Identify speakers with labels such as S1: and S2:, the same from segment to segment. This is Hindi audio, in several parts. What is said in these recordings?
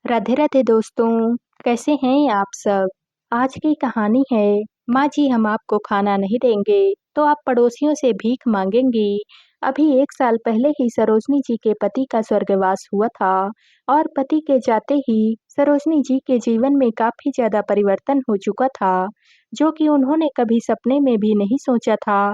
S1: राधे राधे दोस्तों, कैसे हैं आप सब? आज की कहानी है माँ जी हम आपको खाना नहीं देंगे तो आप पड़ोसियों से भीख मांगेंगी। अभी 1 साल पहले ही सरोजनी जी के पति का स्वर्गवास हुआ था और पति के जाते ही सरोजनी जी के जीवन में काफी ज्यादा परिवर्तन हो चुका था, जो कि उन्होंने कभी सपने में भी नहीं सोचा था।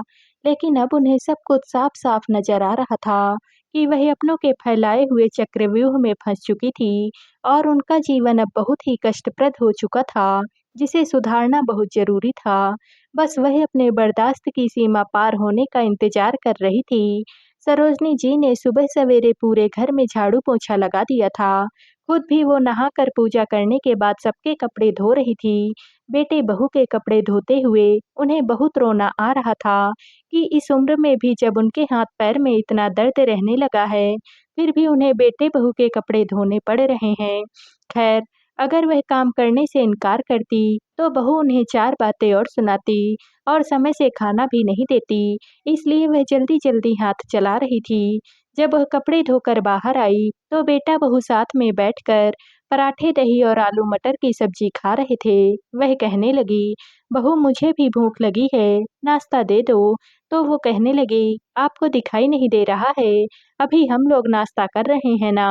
S1: लेकिन अब उन्हें सब कुछ साफ साफ नजर आ रहा था कि वह अपनों के फैलाए हुए चक्रव्यूह में फंस चुकी थी और उनका जीवन अब बहुत ही कष्टप्रद हो चुका था, जिसे सुधारना बहुत ज़रूरी था। बस वह अपने बर्दाश्त की सीमा पार होने का इंतज़ार कर रही थी। सरोजनी जी ने सुबह सवेरे पूरे घर में झाड़ू-पोंछा लगा दिया था। खुद भी वो नहाकर पूजा करने के बाद सबके कपड़े धो रही थी। बेटे-बहू के कपड़े धोते हुए उन्हें बहुत रोना आ रहा था कि इस उम्र में भी जब उनके हाथ-पैर में इतना दर्द रहने लगा है, फिर भी उन्हें बेटे-बहू के कपड़े धोने पड़ रहे हैं। खैर, अगर वह काम करने से इनकार करती, तो बहू उन्हें 4 बातें और सुनाती और समय से खाना भी नहीं देती, इसलिए वह जल्दी-जल्दी हाथ चला रही थी। जब वह कपड़े धोकर बाहर आई, तो बेटा-बहू साथ में बैठकर पराठे, दही और आलू मटर की सब्जी खा रहे थे। वह कहने लगी, "बहू मुझे भी भूख लगी है, नाश्ता दे दो।" तो वो कहने लगी, "आपको दिखाई नहीं दे रहा है? अभी हम लोग नाश्ता कर रहे हैं ना,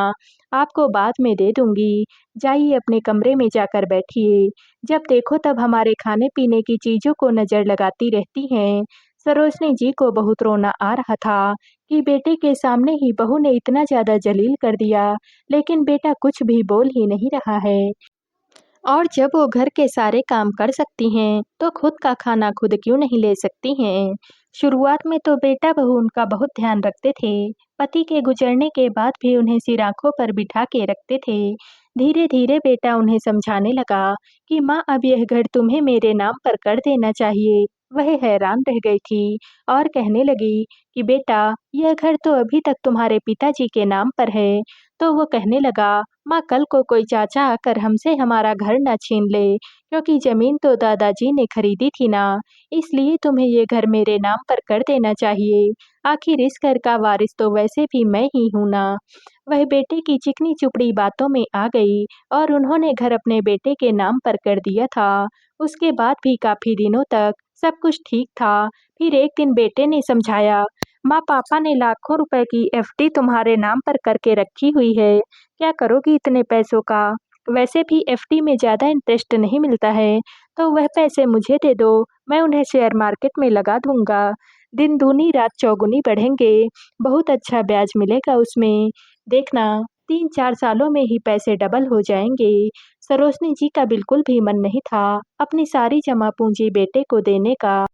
S1: आपको बाद में दे दूँगी। जाइए अपने कमरे में जाकर बैठिए। जब देखो तब हमारे खाने-पीने की चीज़ों को नज़र लगाती रहती हैं।" सरोजनी जी को बहुत रोना आ रहा था कि बेटे के सामने ही बहू ने इतना ज़्यादा ज़लील कर दिया, लेकिन बेटा कुछ भी बोल ही नहीं रहा है। और जब वो घर के सारे काम कर सकती हैं, तो खुद का खाना खुद क्यों नहीं ले सकती हैं? शुरुआत में तो बेटा-बहू उनका बहुत ध्यान रखते थे। पति के गुजरने के बाद भी उन्हें सिर आँखों पर बिठा के रखते थे। धीरे-धीरे बेटा उन्हें समझाने लगा कि माँ अब यह घर तुम्हें मेरे नाम पर कर देना चाहिए। वह हैरान रह गई थी और कहने लगी कि बेटा, यह घर तो अभी तक तुम्हारे पिताजी के नाम पर है। तो वो कहने लगा, माँ कल को कोई चाचा आकर हमसे हमारा घर न छीन ले, क्योंकि जमीन तो दादाजी ने खरीदी थी ना, इसलिए तुम्हें ये घर मेरे नाम पर कर देना चाहिए। आखिर इस घर का वारिस तो वैसे भी मैं ही हूँ ना। वह बेटे की चिकनी चुपड़ी बातों में आ गई और उन्होंने घर अपने बेटे के नाम पर कर दिया था। उसके बाद भी काफी दिनों तक सब कुछ ठीक था। फिर एक दिन बेटे ने समझाया, माँ पापा ने लाखों रुपए की एफडी तुम्हारे नाम पर करके रखी हुई है, क्या करोगी इतने पैसों का? वैसे भी एफडी में ज़्यादा इंटरेस्ट नहीं मिलता है, तो वह पैसे मुझे दे दो, मैं उन्हें शेयर मार्केट में लगा दूँगा। दिन दूनी रात चौगुनी बढ़ेंगे, बहुत अच्छा ब्याज मिलेगा उसमें। देखना 3-4 सालों में ही पैसे डबल हो जाएँगे। सरोजनी जी का बिल्कुल भी मन नहीं था अपनी सारी जमा पूँजी बेटे को देने का।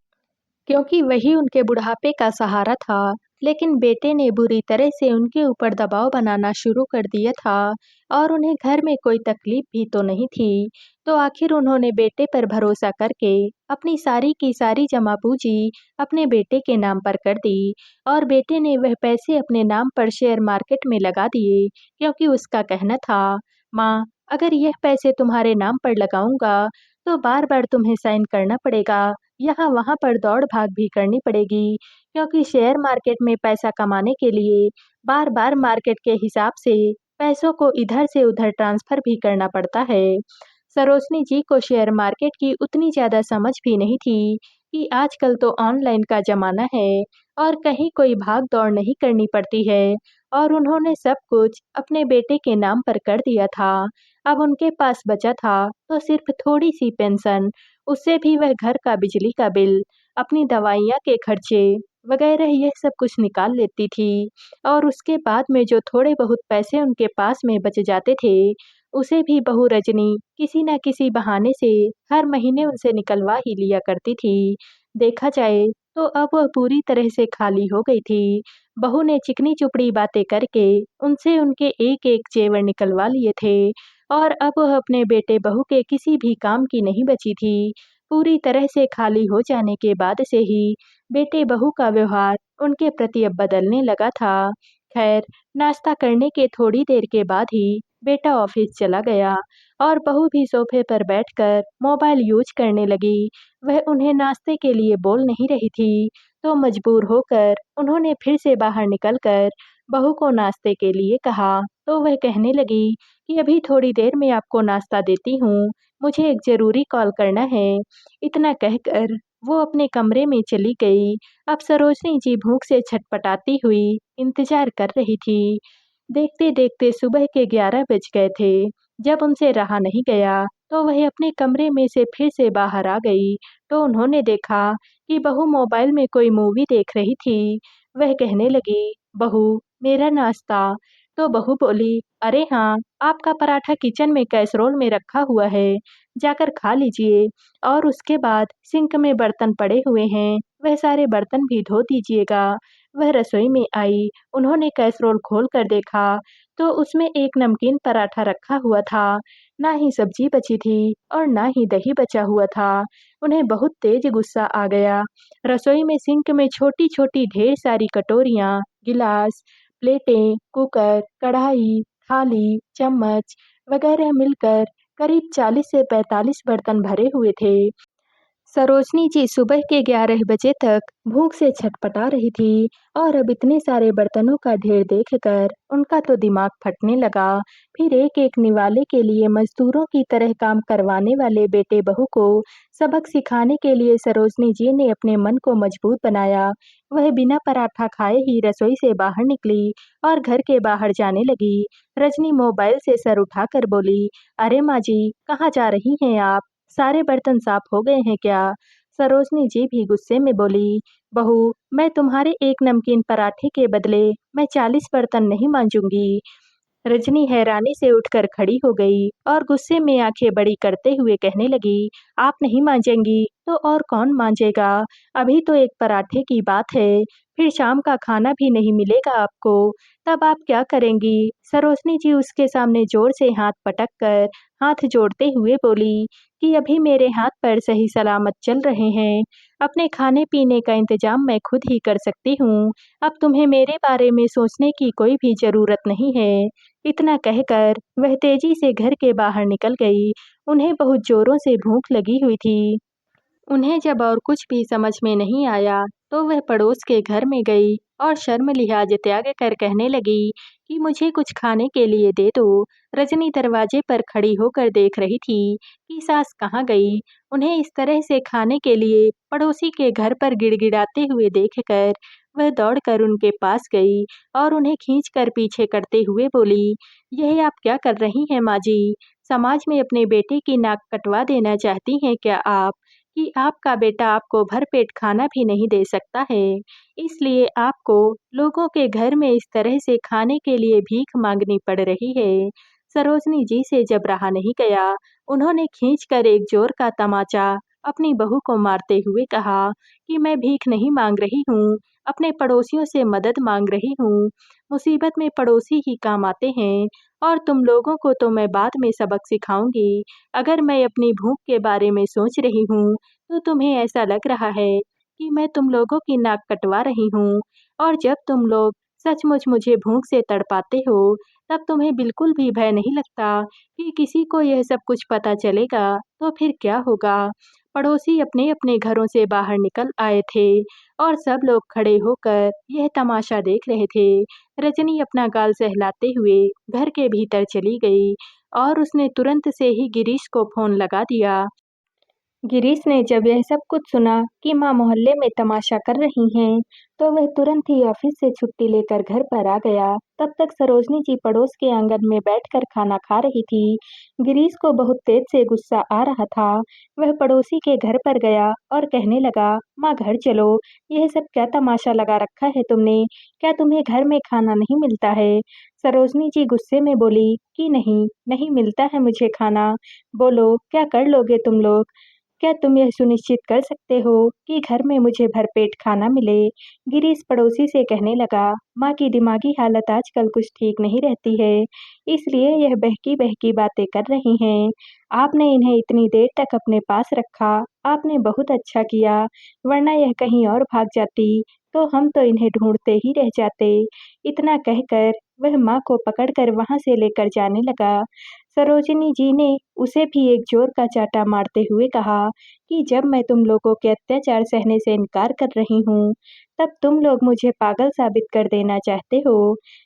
S1: क्योंकि वही उनके बुढ़ापे का सहारा था, लेकिन बेटे ने बुरी तरह से उनके ऊपर दबाव बनाना शुरू कर दिया था और उन्हें घर में कोई तकलीफ भी तो नहीं थी। तो आखिर उन्होंने बेटे पर भरोसा करके अपनी सारी की सारी जमा पूंजी अपने बेटे के नाम पर कर दी और बेटे ने वह पैसे अपने नाम पर शेयर मार्केट में लगा दिए, क्योंकि उसका कहना था, माँ अगर यह पैसे तुम्हारे नाम पर लगाऊंगा तो बार-बार तुम्हें साइन करना पड़ेगा, यहाँ-वहाँ पर दौड़-भाग भी करनी पड़ेगी, क्योंकि शेयर मार्केट में पैसा कमाने के लिए बार-बार मार्केट के हिसाब से पैसों को इधर से उधर ट्रांसफर भी करना पड़ता है। सरोजनी जी को शेयर मार्केट की उतनी ज़्यादा समझ भी नहीं थी कि आजकल तो ऑनलाइन का ज़माना है और कहीं कोई भाग-दौड़ नहीं करनी पड़ती है और उन्होंने सब कुछ अपने बेटे के नाम पर कर दिया था। अब उनके पास बचा था तो सिर्फ थोड़ी-सी पेंशन, उससे भी वह घर का बिजली का बिल, अपनी दवाइयाँ के खर्चे वगैरह यह सब कुछ निकाल लेती थी और उसके बाद में जो थोड़े बहुत पैसे उनके पास में बच जाते थे, उसे भी बहू रजनी किसी न किसी बहाने से हर महीने उनसे निकलवा ही लिया करती थी। देखा जाए तो अब वह पूरी तरह से खाली हो गई थी। बहू ने चिकनी-चुपड़ी बातें करके उनसे उनके एक-एक जेवर निकलवा लिए थे और अब वह अपने बेटे-बहू के किसी भी काम की नहीं बची थी। पूरी तरह से खाली हो जाने के बाद से ही बेटे-बहू का व्यवहार उनके प्रति अब बदलने लगा था। खैर, नाश्ता करने के थोड़ी देर के बाद ही बेटा ऑफिस चला गया और बहू भी सोफे पर बैठकर मोबाइल यूज करने लगी। वह उन्हें नाश्ते के लिए बोल नहीं रही थी, तो मजबूर होकर उन्होंने फिर से बाहर निकलकर बहू को नाश्ते के लिए कहा, तो वह कहने लगी कि अभी थोड़ी देर में आपको नाश्ता देती हूँ, मुझे एक ज़रूरी कॉल करना है। इतना कहकर वो अपने कमरे में चली गई। अब सरोजनी जी भूख से छटपटाती हुई इंतज़ार कर रही थी। देखते-देखते सुबह के 11 बज गए थे। जब उनसे रहा नहीं गया, तो वह अपने कमरे में से फिर से बाहर आ गई, तो उन्होंने देखा कि बहू मोबाइल में कोई मूवी देख रही थी। वह कहने लगी, "बहू, मेरा नाश्ता।" तो बहू बोली, "अरे हाँ, आपका पराठा किचन में कैसरोल में रखा हुआ है, जाकर खा लीजिए और उसके बाद सिंक में बर्तन पड़े हुए हैं, वह सारे बर्तन भी धो दीजिएगा।" वह रसोई में आई, उन्होंने कैसरोल खोल कर देखा, तो उसमें एक नमकीन पराठा रखा हुआ था। ना ही सब्जी बची थी और ना ही दही बचा हुआ था। उन्हें बहुत तेज गुस्सा आ गया। रसोई में सिंक में छोटी-छोटी ढेर सारी कटोरियाँ, गिलास, प्लेटें, कुकर, कढ़ाई, थाली, चम्मच वगैरह मिलकर करीब 40 से 45 बर्तन भरे हुए थे। सरोजनी जी सुबह के 11 बजे तक भूख से छटपटा रही थी और अब इतने सारे बर्तनों का ढेर देखकर उनका तो दिमाग फटने लगा। फिर एक-एक निवाले के लिए मजदूरों की तरह काम करवाने वाले बेटे बहू को सबक सिखाने के लिए सरोजनी जी ने अपने मन को मजबूत बनाया। वह बिना पराठा खाए ही रसोई से बाहर निकली और घर के बाहर जाने लगी। रजनी मोबाइल से सर उठाकर बोली, "अरे माँ जी, कहाँ जा रही हैं आप? सारे बर्तन साफ हो गए हैं क्या?" सरोजनी जी भी गुस्से में बोली, "बहू, मैं तुम्हारे एक नमकीन पराठे के बदले मैं 40 बर्तन नहीं मांजूंगी।" रजनी हैरानी से उठकर खड़ी हो गई और गुस्से में आंखें बड़ी करते हुए कहने लगी, "आप नहीं मांजेंगी तो और कौन मांजेगा? अभी तो एक पराठे की बात है, फिर शाम का खाना भी नहीं मिलेगा आपको, तब आप क्या करेंगी?" सरोजनी जी उसके सामने जोर से हाथ पटक कर हाथ जोड़ते हुए बोली कि अभी मेरे हाथ पैर सही सलामत चल रहे हैं, अपने खाने पीने का इंतजाम मैं खुद ही कर सकती हूँ, अब तुम्हें मेरे बारे में सोचने की कोई भी ज़रूरत नहीं है। इतना कहकर वह तेजी से घर के बाहर निकल गई। उन्हें बहुत जोरों से भूख लगी हुई थी। उन्हें जब और कुछ भी समझ में नहीं आया, तो वह पड़ोस के घर में गई और शर्म लिहाज त्याग कर कहने लगी कि मुझे कुछ खाने के लिए दे दो। रजनी दरवाजे पर खड़ी होकर देख रही थी कि सास कहाँ गई। उन्हें इस तरह से खाने के लिए पड़ोसी के घर पर गिड़गिड़ाते हुए देखकर वह दौड़कर उनके पास गई और उन्हें खींचकर पीछे करते हुए बोली, "यह आप क्या कर रही हैं माँ जी? समाज में अपने बेटे की नाक कटवा देना चाहती हैं क्या आप? कि आपका बेटा आपको भरपेट खाना भी नहीं दे सकता है, इसलिए आपको लोगों के घर में इस तरह से खाने के लिए भीख मांगनी पड़ रही है।" सरोजनी जी से जब रहा नहीं गया, उन्होंने खींचकर एक जोर का तमाचा अपनी बहू को मारते हुए कहा कि मैं भीख नहीं मांग रही हूँ, अपने पड़ोसियों से मदद मांग रही हूँ। मुसीबत में पड़ोसी ही काम आते हैं और तुम लोगों को तो मैं बाद में सबक सिखाऊंगी। अगर मैं अपनी भूख के बारे में सोच रही हूँ, तो तुम्हें ऐसा लग रहा है कि मैं तुम लोगों की नाक कटवा रही हूँ और जब तुम लोग सचमुच मुझे भूख से तड़पाते हो, तब तुम्हें बिल्कुल भी भय नहीं लगता कि किसी को यह सब कुछ पता चलेगा तो फिर क्या होगा? पड़ोसी अपने-अपने घरों से बाहर निकल आए थे और सब लोग खड़े होकर यह तमाशा देख रहे थे। रजनी अपना गाल सहलाते हुए घर के भीतर चली गई और उसने तुरंत से ही गिरीश को फ़ोन लगा दिया। गिरीश ने जब यह सब कुछ सुना कि माँ मोहल्ले में तमाशा कर रही हैं, तो वह तुरंत ही ऑफिस से छुट्टी लेकर घर पर आ गया। तब तक सरोजनी जी पड़ोस के आंगन में बैठकर खाना खा रही थी। गिरीश को बहुत तेज से गुस्सा आ रहा था। वह पड़ोसी के घर पर गया और कहने लगा, "माँ घर चलो, यह सब क्या तमाशा लगा रखा है तुमने? क्या तुम्हें घर में खाना नहीं मिलता है?" सरोजनी जी गुस्से में बोली कि नहीं, नहीं मिलता है मुझे खाना। बोलो, क्या कर लोगे तुम लोग? क्या तुम यह सुनिश्चित कर सकते हो कि घर में मुझे भरपेट खाना मिले? गिरीश पड़ोसी से कहने लगा, "माँ की दिमागी हालत आजकल कुछ ठीक नहीं रहती है, इसलिए यह बहकी-बहकी बातें कर रही हैं। आपने इन्हें इतनी देर तक अपने पास रखा, आपने बहुत अच्छा किया, वरना यह कहीं और भाग जाती, तो हम तो इन्हें ढूंढते ही रह जाते।" इतना कहकर वह माँ को पकड़कर वहाँ से लेकर जाने लगा। सरोजिनी जी ने उसे भी एक जोर का चांटा मारते हुए कहा कि जब मैं तुम लोगों के अत्याचार सहने से इनकार कर रही हूँ, तब तुम लोग मुझे पागल साबित कर देना चाहते हो।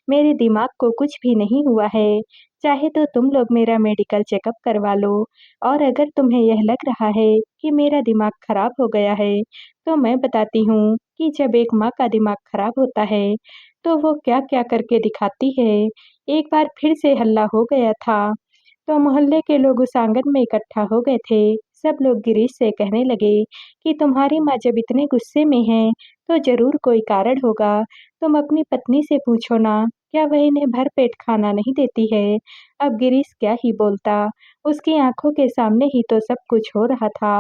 S1: मेरे दिमाग को कुछ भी नहीं हुआ है। चाहे तो तुम लोग मेरा मेडिकल चेकअप करवा लो, और अगर तुम्हें यह लग रहा है कि मेरा दिमाग खराब हो गया है, तो मैं बताती हूँ कि जब एक माँ का दिमाग खराब होता है, तो वो क्या-क्या करके दिखाती है। एक बार फिर से हल्ला हो गया था, तो मोहल्ले के लोग उस आंगन में इकट्ठा हो गए थे। सब लोग गिरीश से कहने लगे कि तुम्हारी माँ जब इतने गुस्से में है, तो ज़रूर कोई कारण होगा। तुम अपनी पत्नी से पूछो ना, क्या वह इन्हें भरपेट खाना नहीं देती है? अब गिरीश क्या ही बोलता, उसकी आँखों के सामने ही तो सब कुछ हो रहा था।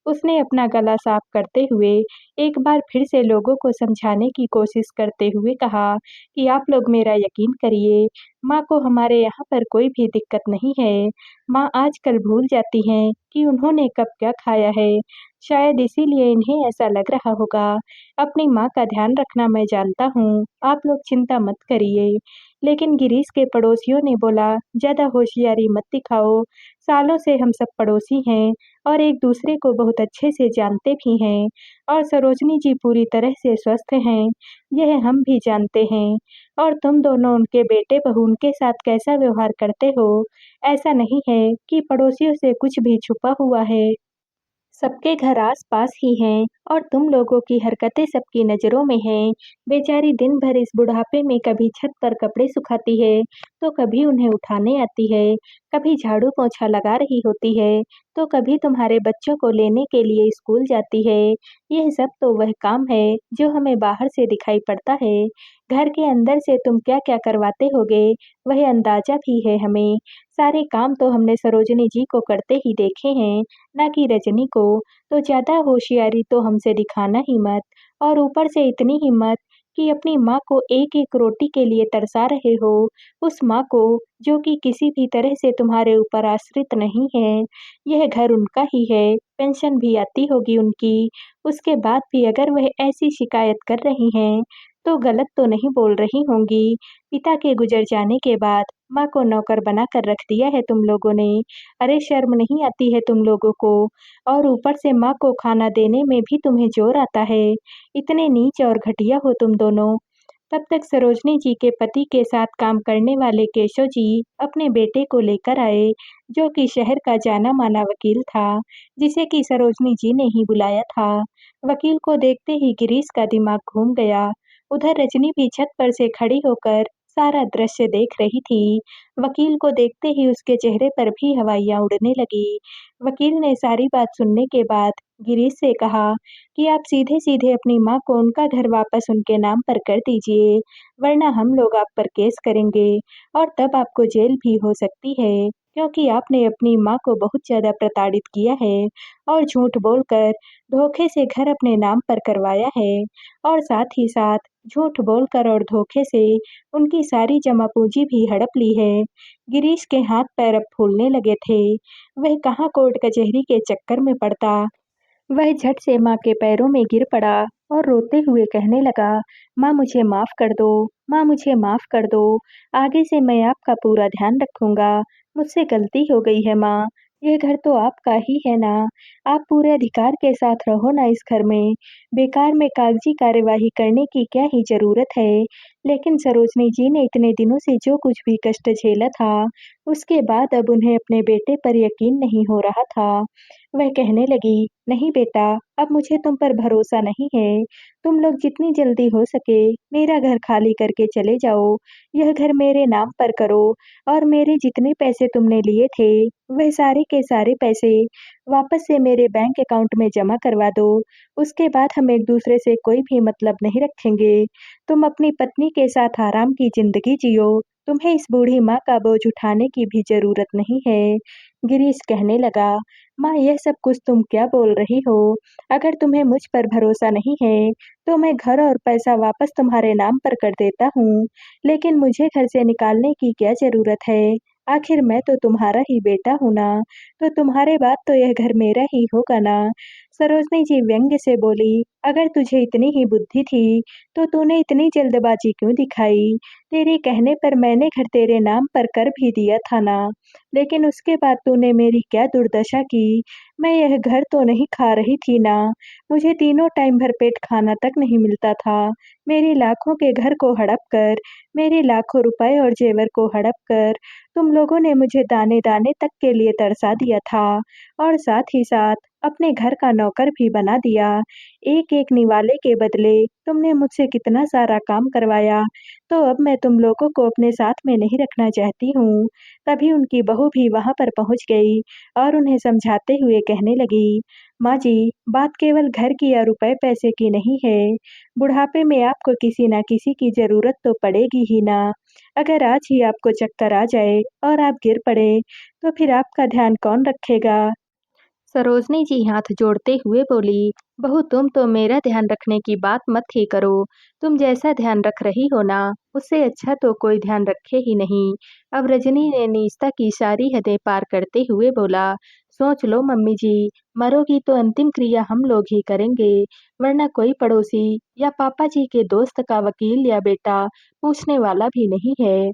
S1: उसने अपना गला साफ करते हुए एक बार फिर से लोगों को समझाने की कोशिश करते हुए कहा कि आप लोग मेरा यकीन करिए, माँ को हमारे यहाँ पर कोई भी दिक्कत नहीं है। माँ आजकल भूल जाती हैं कि उन्होंने कब क्या खाया है। शायद इसीलिए इन्हें ऐसा लग रहा होगा। अपनी माँ का ध्यान रखना मैं जानता हूँ, आप लोग चिंता मत करिए। लेकिन गिरीश के पड़ोसियों ने बोला, ज़्यादा होशियारी मत दिखाओ। सालों से हम सब पड़ोसी हैं और एक दूसरे को बहुत अच्छे से जानते भी हैं, और सरोजनी जी पूरी तरह से स्वस्थ हैं, यह हम भी जानते हैं। और तुम दोनों उनके बेटे-बहू उनके साथ कैसा व्यवहार करते हो, ऐसा नहीं है कि पड़ोसियों से कुछ भी छुपा हुआ है। सबके घर आस-पास ही हैं और तुम लोगों की हरकतें सबकी नज़रों में हैं। बेचारी दिन भर इस बुढ़ापे में कभी छत पर कपड़े सुखाती है, तो कभी उन्हें उठाने आती है, कभी झाड़ू-पोंछा लगा रही होती है, तो कभी तुम्हारे बच्चों को लेने के लिए स्कूल जाती है। यह सब तो वह काम है जो हमें बाहर से दिखाई पड़ता है। घर के अंदर से तुम क्या-क्या करवाते होगे, वह अंदाज़ा भी है हमें। सारे काम तो हमने सरोजिनी जी को करते ही देखे हैं, ना कि रजनी को। तो ज़्यादा होशियारी तो हमसे दिखाना ही मत, और ऊपर से इतनी हिम्मत कि अपनी माँ को एक-एक रोटी के लिए तरसा रहे हो, उस माँ को जो कि किसी भी तरह से तुम्हारे ऊपर आश्रित नहीं है। यह घर उनका ही है, पेंशन भी आती होगी उनकी, उसके बाद भी अगर वह ऐसी शिकायत कर रही हैं, तो गलत तो नहीं बोल रही होंगी। पिता के गुज़र जाने के बाद माँ को नौकर बनाकर रख दिया है तुम लोगों ने। अरे शर्म नहीं आती है तुम लोगों को? और ऊपर से माँ को खाना देने में भी तुम्हें ज़ोर आता है। इतने नीच और घटिया हो तुम दोनों। तब तक सरोजनी जी के पति के साथ काम करने वाले केशव जी अपने बेटे को लेकर आए, जो कि शहर का जाना-माना वकील था, जिसे कि सरोजनी जी ने ही बुलाया था। वकील को देखते ही गिरीश का दिमाग घूम गया। उधर रजनी भी छत पर से खड़ी होकर सारा दृश्य देख रही थी। वकील को देखते ही उसके चेहरे पर भी हवाइयाँ उड़ने लगी। वकील ने सारी बात सुनने के बाद गिरीश से कहा कि आप सीधे-सीधे अपनी माँ को उनका घर वापस उनके नाम पर कर दीजिए, वरना हम लोग आप पर केस करेंगे, और तब आपको जेल भी हो सकती है, क्योंकि आपने अपनी माँ को बहुत ज़्यादा प्रताड़ित किया है और झूठ बोलकर धोखे से घर अपने नाम पर करवाया है, और साथ ही साथ झूठ बोलकर और धोखे से उनकी सारी जमा पूंजी भी हड़प ली है। गिरीश के हाथ-पैर अब फूलने लगे थे। वह कहाँ कोर्ट कचहरी के चक्कर में पड़ता। वह झट से माँ के पैरों में गिर पड़ा और रोते हुए कहने लगा, माँ मुझे माफ़ कर दो, माँ मुझे माफ़ कर दो। आगे से मैं आपका पूरा ध्यान रखूँगा। मुझसे गलती हो गई है माँ। यह घर तो आपका ही है ना। आप पूरे अधिकार के साथ रहो ना इस घर में। बेकार में कागज़ी कार्यवाही करने की क्या ही ज़रूरत है। लेकिन सरोजनी जी ने इतने दिनों से जो कुछ भी कष्ट झेला था, उसके बाद अब उन्हें अपने बेटे पर यकीन नहीं हो रहा था। वह कहने लगी, नहीं बेटा, अब मुझे तुम पर भरोसा नहीं है। तुम लोग जितनी जल्दी हो सके मेरा घर खाली करके चले जाओ। यह घर मेरे नाम पर करो, और मेरे जितने पैसे तुमने लिए थे, वह सारे के सारे पैसे वापस से मेरे बैंक अकाउंट में जमा करवा दो। उसके बाद हम एक-दूसरे से कोई भी मतलब नहीं रखेंगे। तुम अपनी पत्नी के साथ आराम की ज़िंदगी जियो। तुम्हें इस बूढ़ी माँ का बोझ उठाने की भी ज़रूरत नहीं है। गिरीश कहने लगा, माँ यह सब कुछ तुम क्या बोल रही हो? अगर तुम्हें मुझ पर भरोसा नहीं है, तो मैं घर और पैसा वापस तुम्हारे नाम पर कर देता हूँ। लेकिन मुझे घर से निकालने की क्या ज़रूरत है? आखिर मैं तो तुम्हारा ही बेटा हूँ ना, तो तुम्हारे बाद तो यह घर मेरा ही होगा ना। सरोजनी जी व्यंग्य से बोली, अगर तुझे इतनी ही बुद्धि थी, तो तूने इतनी जल्दबाजी क्यों दिखाई? तेरे कहने पर मैंने घर तेरे नाम पर कर भी दिया था ना, लेकिन उसके बाद तूने मेरी क्या दुर्दशा की। मैं यह घर तो नहीं खा रही थी ना, मुझे तीनों टाइम भरपेट खाना तक नहीं मिलता था। मेरी लाखों के घर को हड़प कर, मेरे लाखों रुपए और जेवर को हड़प कर, तुम लोगों ने मुझे दाने-दाने तक के लिए तरसा दिया था और साथ ही साथ अपने घर का नौकर भी बना दिया। एक-एक निवाले के बदले तुमने मुझसे कितना सारा काम करवाया, तो अब मैं तुम लोगों को अपने साथ में नहीं रखना चाहती हूँ। तभी उनकी बहू भी वहाँ पर पहुँच गई और उन्हें समझाते हुए कहने लगी, माँ जी, बात केवल घर की या रुपए पैसे की नहीं है। बुढ़ापे में आपको किसी न किसी की ज़रूरत तो पड़ेगी ही ना। अगर आज ही आपको चक्कर आ जाए और आप गिर पड़े, तो फिर आपका ध्यान कौन रखेगा? सरोजनी जी हाथ जोड़ते हुए बोली, बहू तुम तो मेरा ध्यान रखने की बात मत ही करो। तुम जैसा ध्यान रख रही हो ना, उससे अच्छा तो कोई ध्यान रखे ही नहीं। अब रजनी ने नीचता की सारी हदें पार करते हुए बोला, सोच लो मम्मी जी, मरोगी तो अंतिम क्रिया हम लोग ही करेंगे, वरना कोई पड़ोसी या पापा जी के दोस्त का वकील या बेटा पूछने वाला भी नहीं है।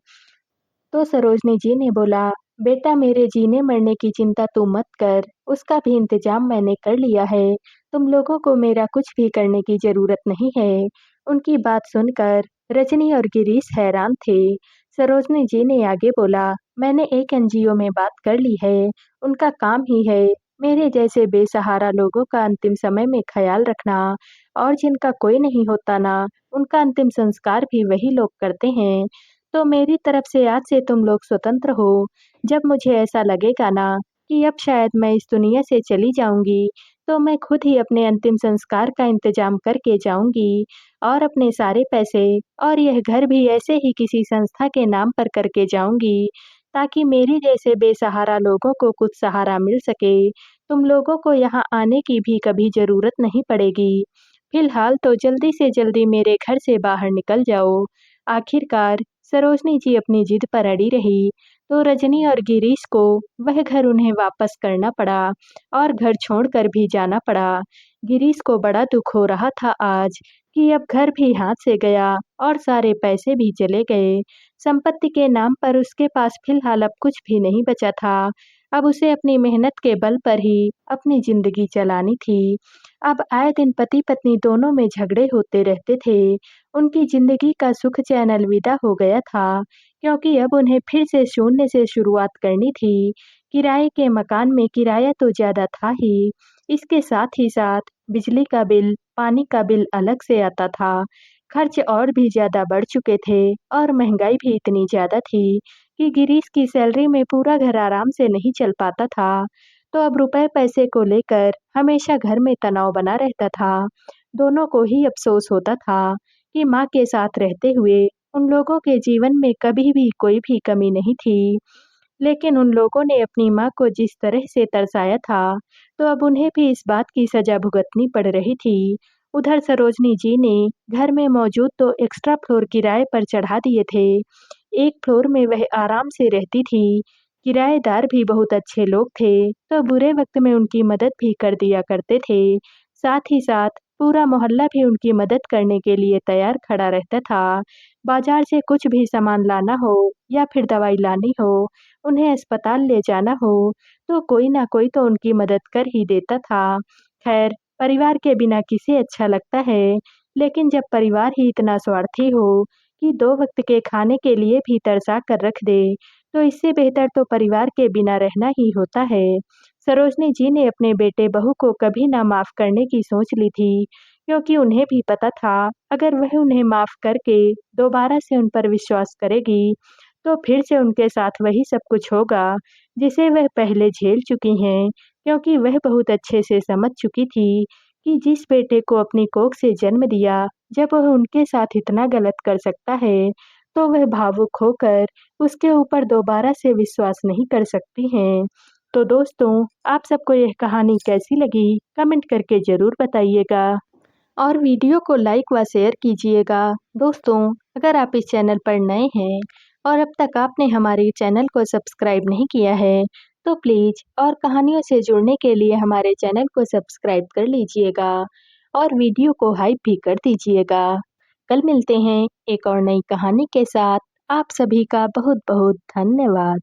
S1: तो सरोजनी जी ने बोला, बेटा मेरे जीने मरने की चिंता तू मत कर, उसका भी इंतजाम मैंने कर लिया है। तुम लोगों को मेरा कुछ भी करने की जरूरत नहीं है। उनकी बात सुनकर रजनी और गिरीश हैरान थे। सरोजनी जी ने आगे बोला, मैंने एक एनजीओ में बात कर ली है, उनका काम ही है मेरे जैसे बेसहारा लोगों का अंतिम समय में ख्याल रखना, और जिनका कोई नहीं होता ना, उनका अंतिम संस्कार भी वही लोग करते हैं। तो मेरी तरफ से आज से तुम लोग स्वतंत्र हो। जब मुझे ऐसा लगेगा ना कि अब शायद मैं इस दुनिया से चली जाऊंगी, तो मैं खुद ही अपने अंतिम संस्कार का इंतजाम करके जाऊंगी और अपने सारे पैसे और यह घर भी ऐसे ही किसी संस्था के नाम पर करके जाऊंगी, ताकि मेरी जैसे बेसहारा लोगों को कुछ सहारा मिल सके। तुम लोगों को यहाँ आने की भी कभी जरूरत नहीं पड़ेगी। फिलहाल तो जल्दी से जल्दी मेरे घर से बाहर निकल जाओ। आखिरकार सरोजनी जी अपनी जिद पर अड़ी रही, तो रजनी और गिरीश को वह घर उन्हें वापस करना पड़ा और घर छोड़कर भी जाना पड़ा। गिरीश को बड़ा दुख हो रहा था आज कि अब घर भी हाथ से गया और सारे पैसे भी चले गए। संपत्ति के नाम पर उसके पास फिलहाल अब कुछ भी नहीं बचा था। अब उसे अपनी मेहनत के बल पर ही अपनी जिंदगी चलानी थी। अब आए दिन पति पत्नी दोनों में झगड़े होते रहते थे। उनकी जिंदगी का सुख चैन अलविदा हो गया था, क्योंकि अब उन्हें फिर से शून्य से शुरुआत करनी थी। किराए के मकान में किराया तो ज़्यादा था ही, इसके साथ ही साथ बिजली का बिल, पानी का बिल अलग से आता था। खर्च और भी ज़्यादा बढ़ चुके थे और महंगाई भी इतनी ज़्यादा थी कि गिरीश की सैलरी में पूरा घर आराम से नहीं चल पाता था। तो अब रुपए पैसे को लेकर हमेशा घर में तनाव बना रहता था। दोनों को ही अफ़सोस होता था कि माँ के साथ रहते हुए उन लोगों के जीवन में कभी भी कोई भी कमी नहीं थी। लेकिन उन लोगों ने अपनी माँ को जिस तरह से तरसाया था, तो अब उन्हें भी इस बात की सज़ा भुगतनी पड़ रही थी। उधर सरोजनी जी ने घर में मौजूद 2 एक्स्ट्रा फ्लोर किराए पर चढ़ा दिए थे। एक फ्लोर में वह आराम से रहती थी। किराएदार भी बहुत अच्छे लोग थे, तो बुरे वक़्त में उनकी मदद भी कर दिया करते थे। साथ ही साथ पूरा मोहल्ला भी उनकी मदद करने के लिए तैयार खड़ा रहता था। बाजार से कुछ भी सामान लाना हो या फिर दवाई लानी हो, उन्हें अस्पताल ले जाना हो, तो कोई ना कोई तो उनकी मदद कर ही देता था। खैर, परिवार के बिना किसे अच्छा लगता है, लेकिन जब परिवार ही इतना स्वार्थी हो कि 2 वक़्त के खाने के लिए भी तरसा कर रख दे, तो इससे बेहतर तो परिवार के बिना रहना ही होता है। सरोजनी जी ने अपने बेटे बहू को कभी ना माफ़ करने की सोच ली थी, क्योंकि उन्हें भी पता था, अगर वह उन्हें माफ़ करके दोबारा से उन पर विश्वास करेगी, तो फिर से उनके साथ वही सब कुछ होगा, जिसे वह पहले झेल चुकी हैं, क्योंकि वह बहुत अच्छे से समझ चुकी थी कि जिस बेटे को अपनी कोख से जन्म दिया, जब वह उनके साथ इतना गलत कर सकता है, तो वह भावुक होकर उसके ऊपर दोबारा से विश्वास नहीं कर सकती हैं। तो दोस्तों, आप सबको यह कहानी कैसी लगी? कमेंट करके ज़रूर बताइएगा और वीडियो को लाइक व शेयर कीजिएगा। दोस्तों, अगर आप इस चैनल पर नए हैं और अब तक आपने हमारे चैनल को सब्सक्राइब नहीं किया है, तो प्लीज़ और कहानियों से जुड़ने के लिए हमारे चैनल को सब्सक्राइब कर लीजिएगा और वीडियो को हाइप भी कर दीजिएगा। कल मिलते हैं एक और नई कहानी के साथ। आप सभी का बहुत-बहुत धन्यवाद।